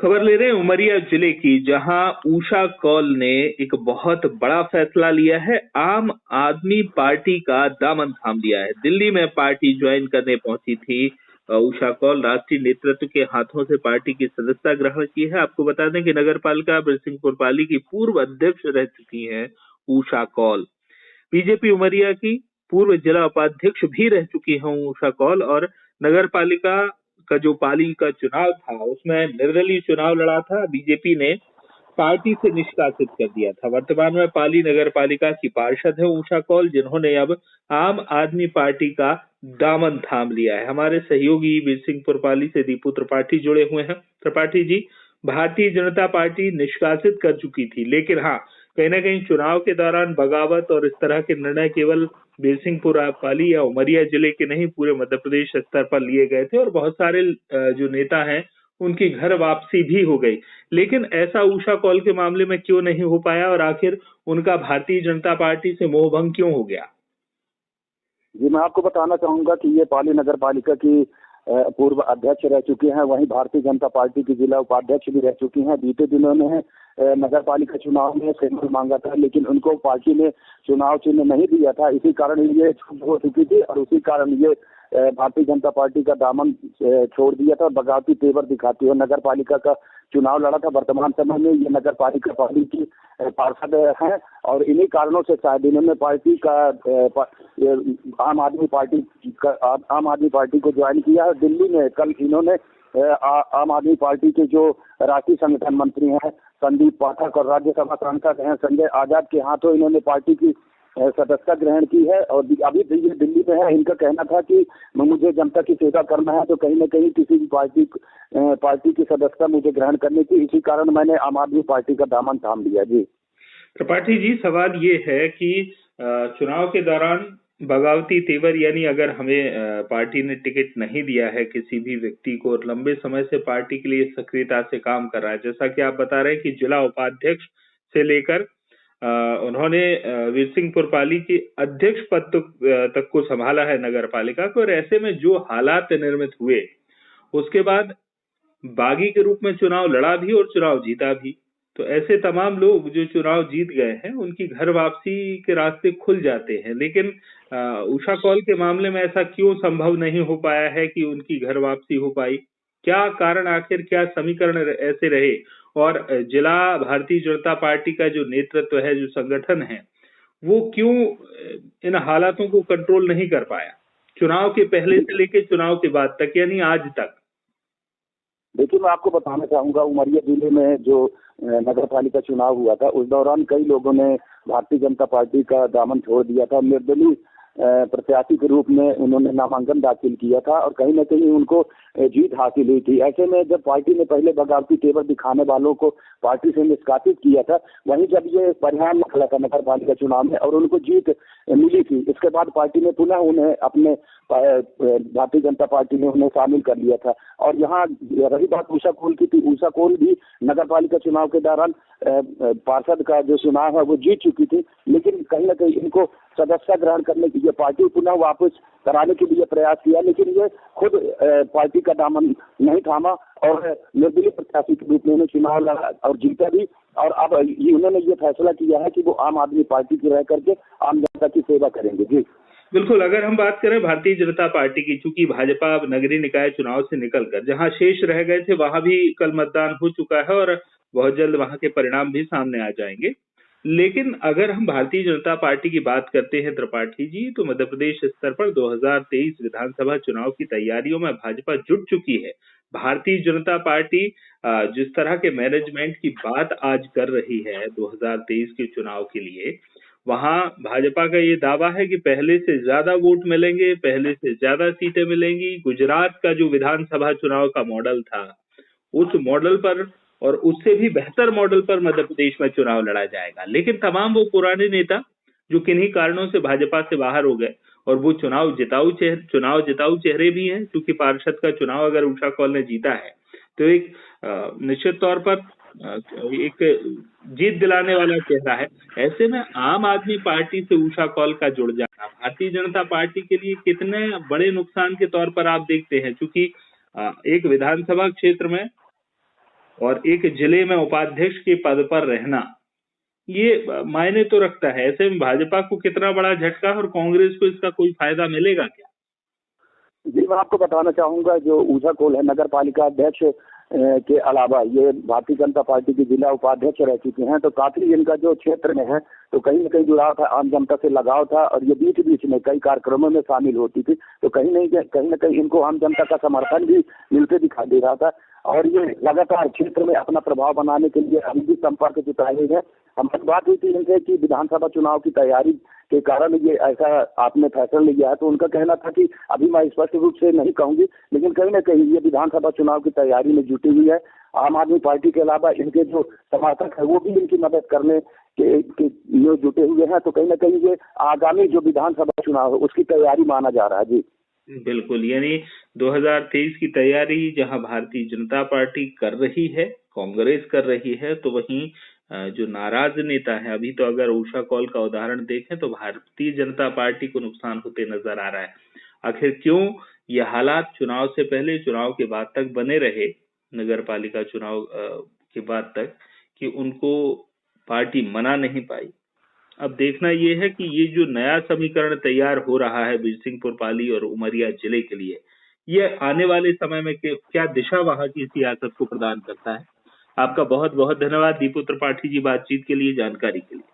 खबर ले रहे हैं उमरिया जिले की, जहां उषा कौल ने एक बहुत बड़ा फैसला लिया है। आम आदमी पार्टी का दामन थाम लिया है। दिल्ली में पार्टी ज्वाइन करने पहुंची थी उषा कौल। राष्ट्रीय नेतृत्व के हाथों से पार्टी की सदस्यता ग्रहण की है। आपको बता दें कि नगर पालिका बिरसिंहपुर पाली की पूर्व अध्यक्ष रह चुकी हैं उषा कौल। बीजेपी उमरिया की पूर्व जिला उपाध्यक्ष भी रह चुकी हैं उषा कौल, और नगर पालिका का जो पाली का चुनाव था उसमें निर्दलीय चुनाव लड़ा था। बीजेपी ने पार्टी से निष्कासित कर दिया था। वर्तमान में पाली नगर पालिका की पार्षद है उषा कौल, जिन्होंने अब आम आदमी पार्टी का दामन थाम लिया है। हमारे सहयोगी बिरसिंहपुर पाली से दीपू त्रिपाठी जुड़े हुए हैं। त्रिपाठी जी, भारतीय जनता पार्टी निष्कासित कर चुकी थी, लेकिन हाँ, कहीं ना कहीं चुनाव के दौरान बगावत और इस तरह के निर्णय केवल बिरसिंहपुर पाली या उमरिया जिले के नहीं, पूरे मध्य प्रदेश स्तर पर लिए गए थे और बहुत सारे जो नेता हैं उनकी घर वापसी भी हो गई। लेकिन ऐसा उषा कौल के मामले में क्यों नहीं हो पाया, और आखिर उनका भारतीय जनता पार्टी से मोहभंग क्यों हो गया? जी, मैं आपको बताना चाहूंगा कि ये पाली नगर पालिका की पूर्व अध्यक्ष रह चुकी हैं, वहीं भारतीय जनता पार्टी की जिला उपाध्यक्ष भी रह चुकी हैं। बीते दिनों में नगर पालिका चुनाव में सिंबल मांगा था, लेकिन उनको पार्टी ने चुनाव चिन्ह नहीं दिया था। इसी कारण ये छूट हो चुकी थी और उसी कारण ये भारतीय जनता पार्टी का दामन छोड़ दिया था और बगावती तेवर दिखाती है। नगर पालिका का चुनाव लड़ा था। वर्तमान समय में ये नगर पालिका पाली की पार्षद हैं और इन्हीं कारणों से शायद इन्होंने पार्टी का आम आदमी पार्टी को ज्वाइन किया है। दिल्ली में कल इन्होंने आम आदमी पार्टी के जो राष्ट्रीय संगठन मंत्री हैं संदीप पाठक और राज्यसभा सांसद हैं संजय आजाद के हाथों इन्होंने पार्टी की सदस्यता ग्रहण की है। और अभी ये दिल्ली में है। इनका कहना था कि मुझे जनता की सेवा करना है, तो कहीं न कहीं किसी भी पार्टी की सदस्यता मुझे ग्रहण करनी थी। इसी कारण मैंने आम आदमी पार्टी का दामन थाम लिया। जी त्रिपाठी जी, सवाल ये है कि चुनाव के दौरान बगावती तेवर, यानी अगर हमें पार्टी ने टिकट नहीं दिया है किसी भी व्यक्ति को और लंबे समय से पार्टी के लिए सक्रियता से काम कर रहा है, जैसा कि आप बता रहे हैं कि जिला उपाध्यक्ष से लेकर उन्होंने बिरसिंहपुर पाली के अध्यक्ष पद तक को संभाला है नगर पालिका को, और ऐसे में जो हालात निर्मित हुए उसके बाद बागी के रूप में चुनाव लड़ा भी और चुनाव जीता भी। तो ऐसे तमाम लोग जो चुनाव जीत गए हैं उनकी घर वापसी के रास्ते खुल जाते हैं। लेकिन उषा कौल के मामले में ऐसा क्यों संभव नहीं हो पाया है कि उनकी घर वापसी हो पाई? क्या कारण, आखिर क्या समीकरण ऐसे रहे, और जिला भारतीय जनता पार्टी का जो नेतृत्व है, जो संगठन है, वो क्यों इन हालातों को कंट्रोल नहीं कर पाया चुनाव के पहले से लेकर चुनाव के बाद तक, यानी आज तक? देखिए, मैं आपको बताना चाहूंगा उमरिया जिले में जो नगर पालिका चुनाव हुआ था उस दौरान कई लोगों ने भारतीय जनता पार्टी का दामन छोड़ दिया था। निर्दलीय प्रत्याशी के रूप में उन्होंने नामांकन दाखिल किया था और कहीं न कहीं उनको जीत हासिल हुई थी। ऐसे में जब पार्टी ने पहले बगावती तेवर दिखाने वालों को पार्टी से निष्कासित किया था, वहीं जब ये परिणाम निकला था नगर पालिका चुनाव में और उनको जीत मिली थी, इसके बाद पार्टी ने पुनः उन्हें अपने भारतीय जनता पार्टी ने उन्हें शामिल कर लिया था। और यहाँ रही बात उषा कौल की, उषा कौल भी नगर पालिका चुनाव के दौरान पार्षद का जो चुनाव है वो जीत चुकी थी, लेकिन कहीं न कहीं इनको सदस्यता ग्रहण करने के लिए पार्टी पुनः वापस कराने के लिए प्रयास किया, लेकिन ये खुद पार्टी का दामन नहीं थामा और निर्दलीय प्रत्याशी के रूप में उन्होंने चुनाव लड़ा और जीता भी। और अब उन्होंने ये फैसला किया है कि वो आम आदमी पार्टी की रह करके आम जनता की सेवा करेंगे। जी बिल्कुल। अगर हम बात करें भारतीय जनता पार्टी की, चूंकि भाजपा नगरीय निकाय चुनाव से निकलकर जहां शेष रह गए थे वहां भी कल मतदान हो चुका है और बहुत जल्द वहां के परिणाम भी सामने आ जाएंगे। लेकिन अगर हम भारतीय जनता पार्टी की बात करते हैं त्रिपाठी जी, तो मध्य प्रदेश स्तर पर 2023 विधानसभा चुनाव की तैयारियों में भाजपा जुट चुकी है। भारतीय जनता पार्टी जिस तरह के मैनेजमेंट की बात आज कर रही है 2023 के चुनाव के लिए, वहां भाजपा का ये दावा है कि पहले से ज्यादा वोट मिलेंगे, पहले से ज्यादा सीटें मिलेंगी। गुजरात का जो विधानसभा चुनाव का मॉडल था उस मॉडल पर और उससे भी बेहतर मॉडल पर मध्य प्रदेश में चुनाव लड़ा जाएगा। लेकिन तमाम वो पुराने नेता जो किन्हीं कारणों से भाजपा से बाहर हो गए और वो चुनाव जिताऊ चेहरे भी हैं, क्योंकि पार्षद का चुनाव अगर उषा कौल ने जीता है तो एक निश्चित तौर पर एक जीत दिलाने वाला चेहरा है। ऐसे में आम आदमी पार्टी से उषा कौल का जुड़ जाना भारतीय जनता पार्टी के लिए कितने बड़े नुकसान के तौर पर आप देखते हैं? क्योंकि एक विधानसभा क्षेत्र में और एक जिले में उपाध्यक्ष के पद पर रहना, ये मायने तो रखता है। ऐसे में भाजपा को कितना बड़ा झटका और कांग्रेस को इसका कोई फायदा मिलेगा क्या? जी, मैं आपको बताना चाहूंगा, जो ऊषा कोल है नगर पालिका अध्यक्ष के अलावा ये भारतीय जनता पार्टी की जिला उपाध्यक्ष रह चुके हैं, तो काफी इनका जो क्षेत्र में है तो कहीं न कहीं जुड़ाव था, आम जनता से लगाव था, और ये बीच बीच में कई कार्यक्रमों में शामिल होती थी, तो कहीं न कहीं इनको आम जनता का समर्थन भी मिलते दिखाई दे रहा था। और ये लगातार क्षेत्र में अपना प्रभाव बनाने के लिए अभी भी संपर्क जुटाए हुए हैं। हमारी बात हुई थी इनसे कि विधानसभा चुनाव की तैयारी के कारण ये ऐसा आपने फैसला लिया है, तो उनका कहना था कि अभी मैं स्पष्ट रूप से नहीं कहूंगी, लेकिन कहीं ना कहीं ये विधानसभा चुनाव की तैयारी में जुटी हुई है। आम आदमी पार्टी के अलावा इनके जो समर्थक है वो भी इनकी मदद करने के लिए जुटे हुए हैं, तो कहीं ना कहीं ये आगामी जो विधानसभा चुनाव है उसकी तैयारी माना जा रहा है। जी बिल्कुल, यानी 2023 की तैयारी जहां भारतीय जनता पार्टी कर रही है, कांग्रेस कर रही है, तो वहीं जो नाराज नेता है, अभी तो अगर ऊषा कौल का उदाहरण देखें तो भारतीय जनता पार्टी को नुकसान होते नजर आ रहा है। आखिर क्यों ये हालात चुनाव से पहले चुनाव के बाद तक बने रहे, नगर पालिका चुनाव के बाद तक, कि उनको पार्टी मना नहीं पाई। अब देखना ये है कि ये जो नया समीकरण तैयार हो रहा है बिरसिंहपुर पाली और उमरिया जिले के लिए, ये आने वाले समय में क्या दिशा वहां की सियासत को प्रदान करता है। आपका बहुत बहुत धन्यवाद दीपू त्रिपाठी जी, बातचीत के लिए, जानकारी के लिए।